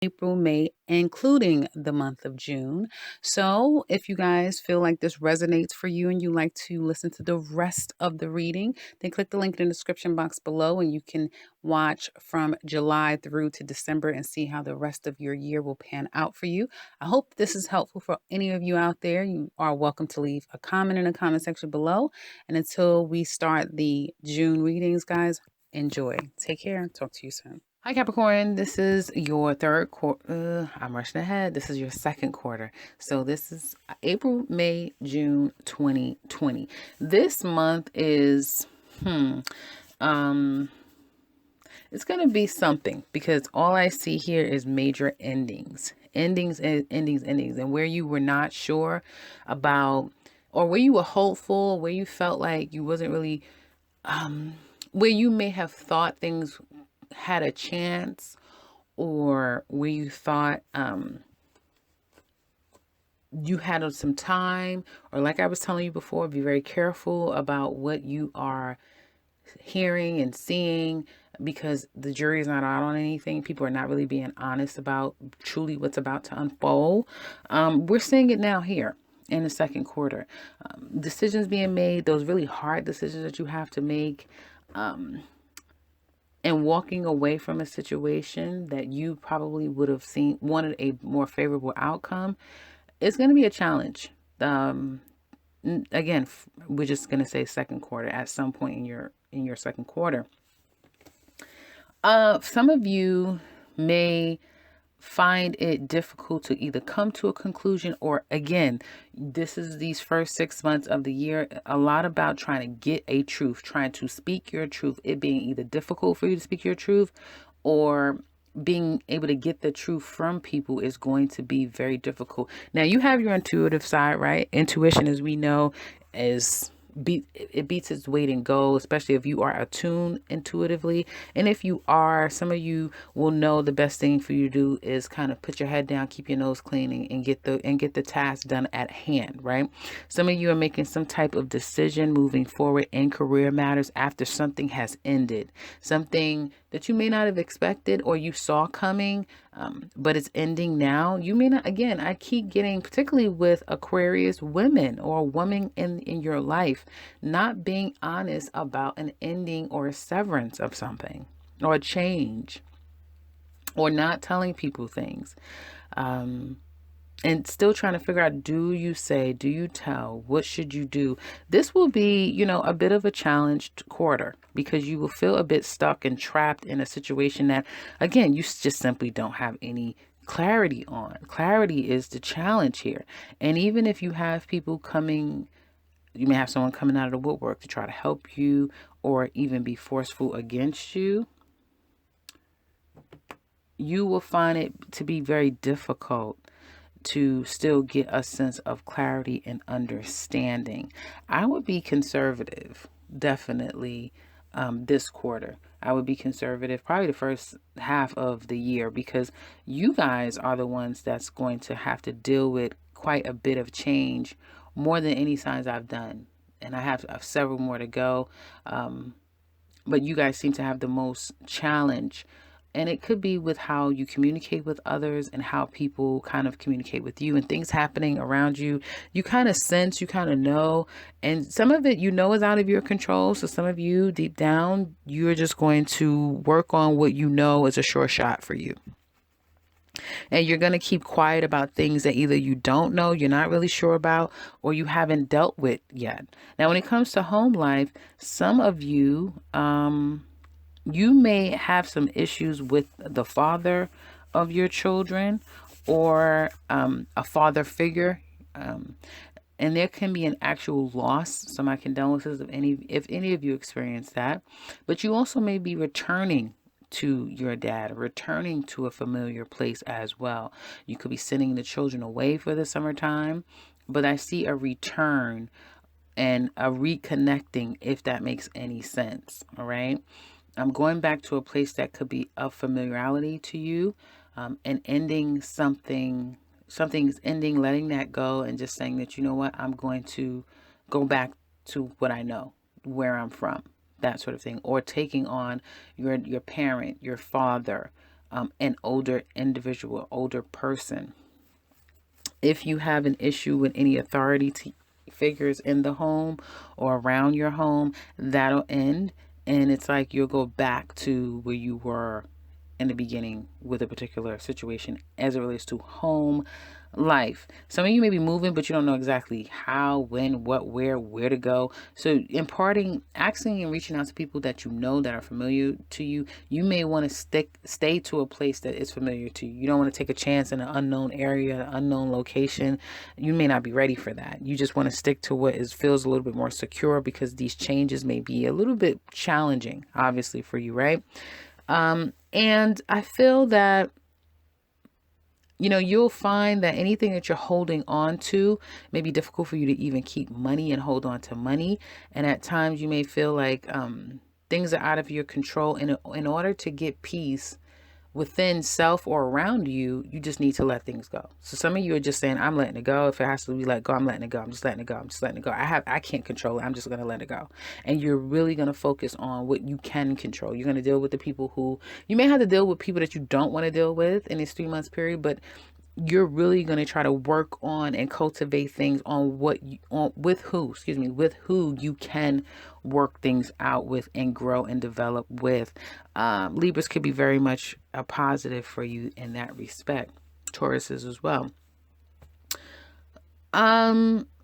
April, May, including the month of June. So, if you guys feel like this resonates for you and you like to listen to the rest of the reading, then click the link in the description box below and you can watch from July through to December and see how the rest of your year will pan out for you. I hope this is helpful for any of you out there. You are welcome to leave a comment in the comment section below. And until we start the June readings, guys, enjoy. Take care. Talk to you soon. Hi, Capricorn. This is your third quarter. I'm rushing ahead. This is your second quarter. So this is April, May, June 2020. This month is, it's going to be something because all I see here is major endings. Endings and endings, endings. And where you were not sure about, or where you were hopeful, where you felt like you wasn't really, where you may have thought things had a chance, or where you thought you had some time, or like I was telling you before, be very careful about what you are hearing and seeing, because the jury is not out on anything. People are not really being honest about truly what's about to unfold. We're seeing it now here in the second quarter. Decisions being made, those really hard decisions that you have to make, and walking away from a situation that you probably would have wanted a more favorable outcome, it's going to be a challenge. Again, we're just going to say second quarter at some point in your second quarter. Some of you may find it difficult to either come to a conclusion, or again, this is these first 6 months of the year, a lot about trying to get a truth, trying to speak your truth, it being either difficult for you to speak your truth, or being able to get the truth from people is going to be very difficult. Now, you have your intuitive side, right? Intuition, as we know, it beats its weight in gold, especially if you are attuned intuitively. And if you are, some of you will know the best thing for you to do is kind of put your head down, keep your nose clean, and get the task done at hand, right? Some of you are making some type of decision moving forward in career matters after something has ended, something that you may not have expected or you saw coming, but it's ending now. You may not, again, I keep getting, particularly with Aquarius women or a woman in your life, not being honest about an ending or a severance of something or a change, or not telling people things. And still trying to figure out, do you say, do you tell, what should you do? This will be, a bit of a challenged quarter because you will feel a bit stuck and trapped in a situation that, again, you just simply don't have any clarity on. Clarity is the challenge here. And even if you have people coming, you may have someone coming out of the woodwork to try to help you or even be forceful against you, you will find it to be very difficult to still get a sense of clarity and understanding. I would be conservative, definitely, this quarter. I would be conservative probably the first half of the year, because you guys are the ones that's going to have to deal with quite a bit of change, more than any signs I've done. And I have several more to go. But you guys seem to have the most challenge. And it could be with how you communicate with others and how people kind of communicate with you and things happening around you. You kind of sense, you kind of know, and some of it, is out of your control. So some of you deep down, you're just going to work on what you know is a sure shot for you. And you're going to keep quiet about things that either you don't know, you're not really sure about, or you haven't dealt with yet. Now, when it comes to home life, some of you, you may have some issues with the father of your children, or a father figure. And there can be an actual loss. So my condolences if any of you experience that. But you also may be returning to your dad, returning to a familiar place as well. You could be sending the children away for the summertime, but I see a return and a reconnecting, if that makes any sense. All right. I'm going back to a place that could be of familiarity to you, and ending something's ending, letting that go, and just saying that, you know what, I'm going to go back to what I know, where I'm from, that sort of thing, or taking on your parent, your father, an older individual, older person. If you have an issue with any authority figures in the home or around your home, that'll end. And it's like you'll go back to where you were in the beginning with a particular situation as it relates to home life. Some of you may be moving, but you don't know exactly how, when, what, where to go. So imparting, asking and reaching out to people that you know that are familiar to you. You may want to stay to a place that is familiar to you. You don't want to take a chance in an unknown area, an unknown location. You may not be ready for that. You just want to stick to what feels a little bit more secure, because these changes may be a little bit challenging, obviously, for you, right? And I feel that, you'll find that anything that you're holding on to may be difficult for you to even keep money and hold on to money. And at times you may feel like things are out of your control. And in order to get peace within self or around you, you just need to let things go. So some of you are just saying, I'm letting it go. If it has to be let go, I'm letting it go. I'm just letting it go. I'm just letting it go. I can't control it. I'm just going to let it go. And you're really going to focus on what you can control. You're going to deal with the people who you may have to deal with, people that you don't want to deal with in this 3 months period, but you're really going to try to work on and cultivate things on with who you can work things out with and grow and develop with. Libras could be very much a positive for you in that respect. Tauruses as well.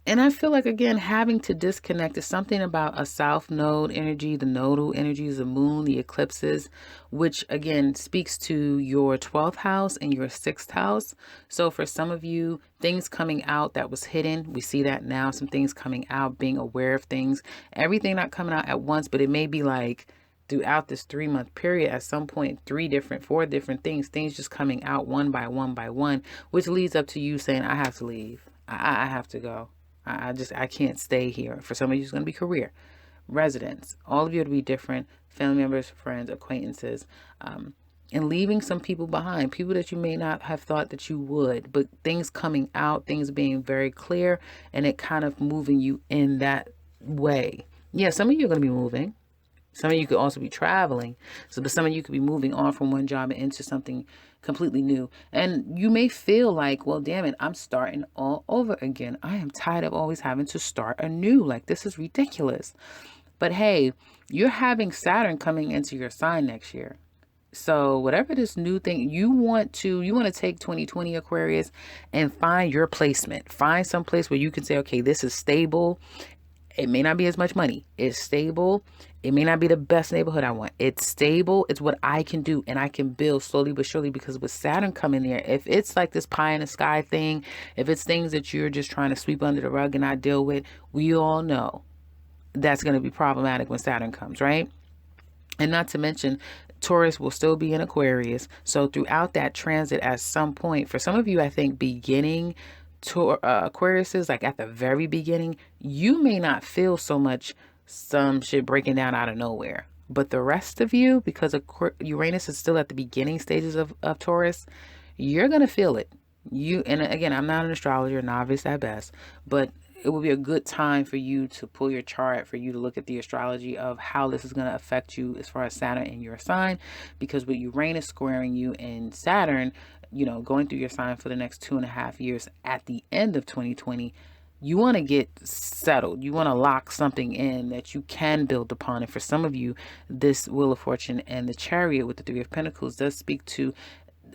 And I feel like, again, having to disconnect is something about a south node energy, the nodal energies, the moon, the eclipses, which again speaks to your 12th house and your 6th house. So for some of you, things coming out that was hidden, we see that now, some things coming out, being aware of things, everything not coming out at once, but it may be like throughout this 3 month period, at some point, 4 different things just coming out one by one, which leads up to you saying, I have to leave. I have to go. I can't stay here. For some of you, it's going to be career, residence. All of you will be different, family members, friends, acquaintances, and leaving some people behind, people that you may not have thought that you would, but things coming out, things being very clear, and it kind of moving you in that way. Yeah, some of you are going to be moving. Some of you could also be traveling. But some of you could be moving on from one job and into something completely new. And you may feel like, well, damn it, I'm starting all over again. I am tired of always having to start anew. Like, this is ridiculous. But hey, you're having Saturn coming into your sign next year. So whatever this new thing you want to take 2020 Aquarius and find your placement. Find some place where you can say, okay, this is stable. It may not be as much money. It's stable. It may not be the best neighborhood I want. It's stable. It's what I can do, and I can build slowly but surely, because with Saturn coming there, if it's like this pie in the sky thing, if it's things that you're just trying to sweep under the rug and not deal with, we all know that's going to be problematic when Saturn comes, right? And not to mention, Taurus will still be in Aquarius. So throughout that transit, at some point, for some of you, I think beginning Aquarius is like at the very beginning, you may not feel so much some shit breaking down out of nowhere. But the rest of you, because Uranus is still at the beginning stages of Taurus, you're going to feel it. And again, I'm not an astrologer, novice at best, but it will be a good time for you to pull your chart, for you to look at the astrology of how this is going to affect you as far as Saturn in your sign, because with Uranus squaring you in Saturn, going through your sign for the next 2.5 years at the end of 2020, you want to get settled. You want to lock something in that you can build upon. And for some of you, this Wheel of Fortune and the Chariot with the Three of Pentacles does speak to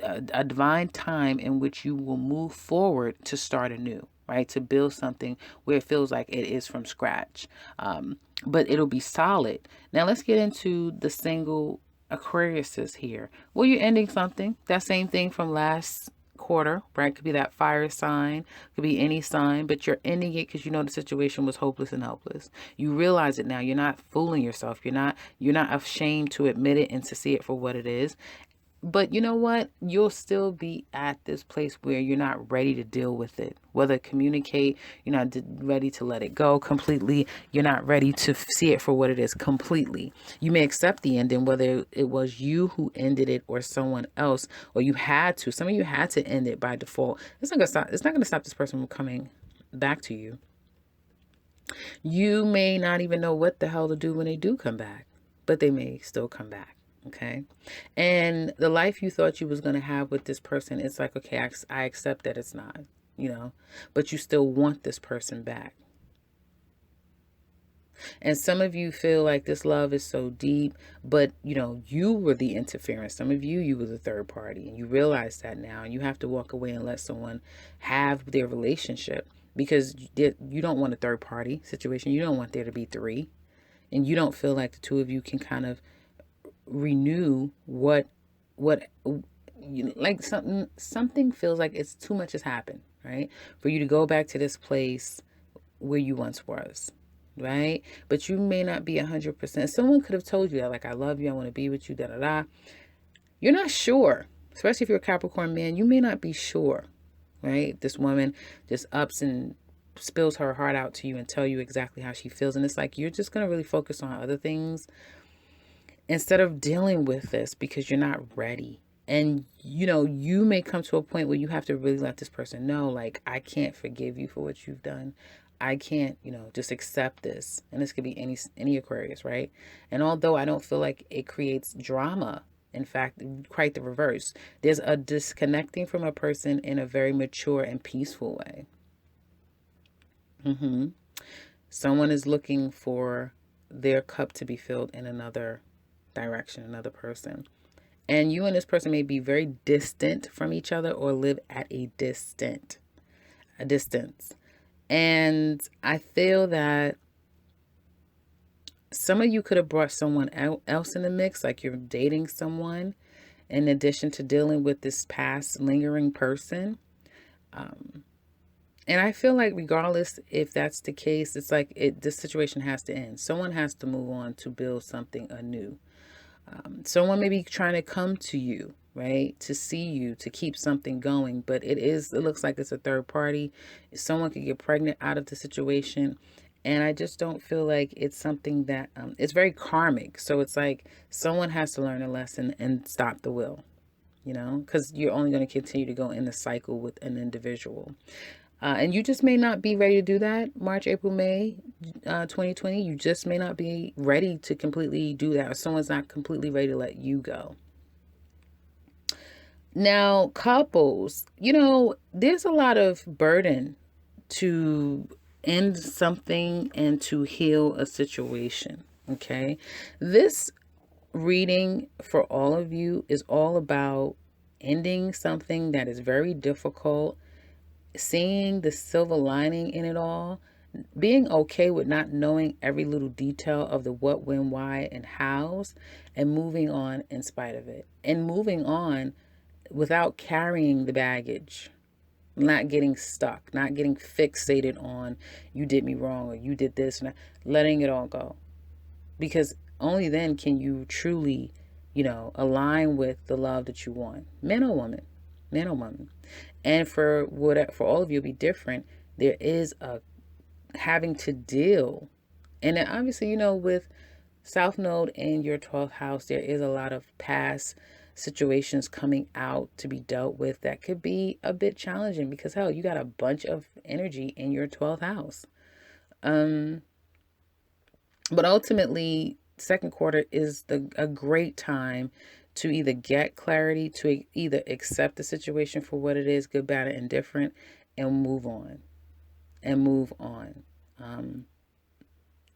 a divine time in which you will move forward to start anew, right? To build something where it feels like it is from scratch. But it'll be solid. Now let's get into the single Aquariuses here. Well, you're ending something. That same thing from last quarter, right? Could be that fire sign, could be any sign, but you're ending it because you know the situation was hopeless and helpless. You realize it now. You're not fooling yourself. You're not ashamed to admit it and to see it for what it is. But you know what? You'll still be at this place where you're not ready to deal with it. Whether communicate, you're not ready to let it go completely. You're not ready to see it for what it is completely. You may accept the ending, whether it was you who ended it or someone else, or you had to. Some of you had to end it by default. It's not going to stop this person from coming back to you. You may not even know what the hell to do when they do come back, but they may still come back. Okay. And the life you thought you was going to have with this person, it's like, okay, I accept that it's not, but you still want this person back. And some of you feel like this love is so deep, but you were the interference. Some of you were the third party, and you realize that now, and you have to walk away and let someone have their relationship, because you don't want a third party situation. You don't want there to be three, and you don't feel like the two of you can kind of renew what like something feels like it's too much has happened, right? For you to go back to this place where you once was, right? But you may not be 100%. Someone could have told you that, like, I love you, I want to be with you, da da da. You're not sure, especially if you're a Capricorn man. You may not be sure, right? This woman just ups and spills her heart out to you and tell you exactly how she feels, and it's like you're just going to really focus on other things instead of dealing with this because you're not ready. And you may come to a point where you have to really let this person know, like, I can't forgive you for what you've done. I can't, just accept this. And this could be any Aquarius, right? And although I don't feel like it creates drama, in fact, quite the reverse. There's a disconnecting from a person in a very mature and peaceful way. Someone is looking for their cup to be filled in another direction, another person. And you and this person may be very distant from each other or live at a distance. And I feel that some of you could have brought someone else in the mix, like you're dating someone in addition to dealing with this past lingering person. And I feel like regardless if that's the case, it's like this situation has to end. Someone has to move on to build something anew. Someone may be trying to come to you, right, to see you, to keep something going, but it looks like it's a third party. Someone could get pregnant out of the situation, and I just don't feel like it's something that it's very karmic. So it's like someone has to learn a lesson and stop the will, because you're only going to continue to go in the cycle with an individual. And you just may not be ready to do that. March, April, May 2020. You just may not be ready to completely do that. Or someone's not completely ready to let you go. Now, couples, there's a lot of burden to end something and to heal a situation. Okay. This reading for all of you is all about ending something that is very difficult, seeing the silver lining in it all, being okay with not knowing every little detail of the what, when, why, and hows, and moving on in spite of it, and moving on without carrying the baggage, not getting stuck, not getting fixated on you did me wrong or you did this, and letting it all go. Because only then can you truly, align with the love that you want, man or woman. And for all of you, it'll be different. There is a having to deal, and then obviously, with South Node in your 12th house, there is a lot of past situations coming out to be dealt with that could be a bit challenging because hell, you got a bunch of energy in your 12th house. But ultimately, second quarter is a great time to either get clarity, to either accept the situation for what it is, good, bad, and indifferent, and move on.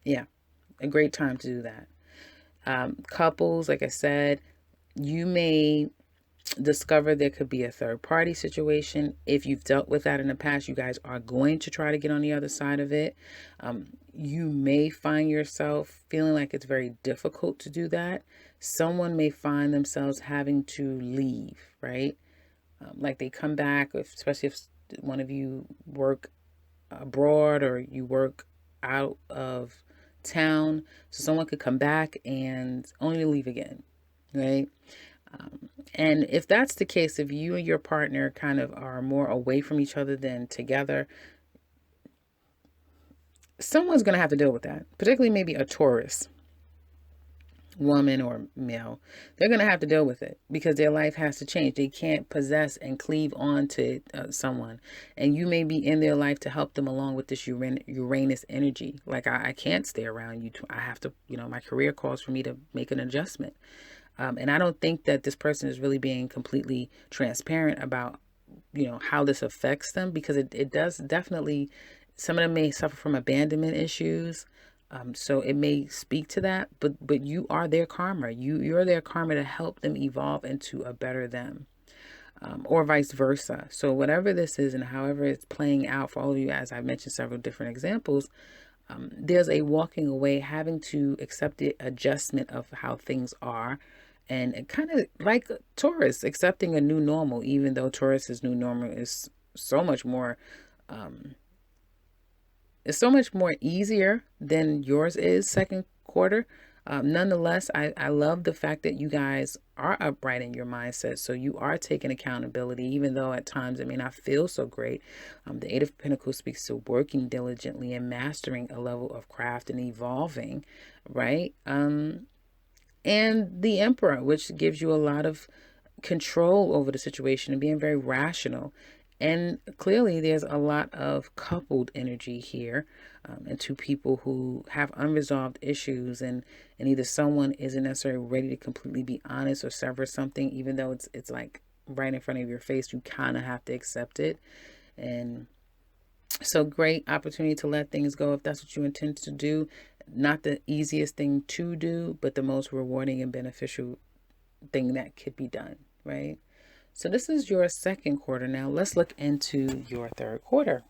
Yeah, a great time to do that. Couples, like I said, you may discover there could be a third party situation. If you've dealt with that in the past, you guys are going to try to get on the other side of it. You may find yourself feeling like it's very difficult to do that. Someone may find themselves having to leave, right? Like they come back, especially if one of you work abroad or you work out of town. So someone could come back and only leave again, right? And if that's the case, if you and your partner kind of are more away from each other than together, someone's going to have to deal with that, particularly maybe a Taurus woman or male. They're going to have to deal with it because their life has to change. They can't possess and cleave on to someone. And you may be in their life to help them along with this Uranus energy. Like, I can't stay around you. I have to, my career calls for me to make an adjustment. And I don't think that this person is really being completely transparent about, how this affects them, because it does definitely, some of them may suffer from abandonment issues. So it may speak to that, but you are their karma. You're their karma to help them evolve into a better them, or vice versa. So whatever this is and however it's playing out for all of you, as I've mentioned several different examples, there's a walking away, having to accept the adjustment of how things are. And it kind of like Taurus accepting a new normal, even though Taurus's new normal is so much more, it's so much more easier than yours is, second quarter. Nonetheless, I love the fact that you guys are upright in your mindset. So you are taking accountability, even though at times it may not feel so great. The Eight of Pentacles speaks to working diligently and mastering a level of craft and evolving, right? And the Emperor, which gives you a lot of control over the situation and being very rational. And clearly there's a lot of coupled energy here, and two people who have unresolved issues, and either someone isn't necessarily ready to completely be honest or sever something, even though it's like right in front of your face. You kind of have to accept it. And so great opportunity to let things go if that's what you intend to do. Not the easiest thing to do, but the most rewarding and beneficial thing that could be done, right? So this is your second quarter. Now let's look into your third quarter.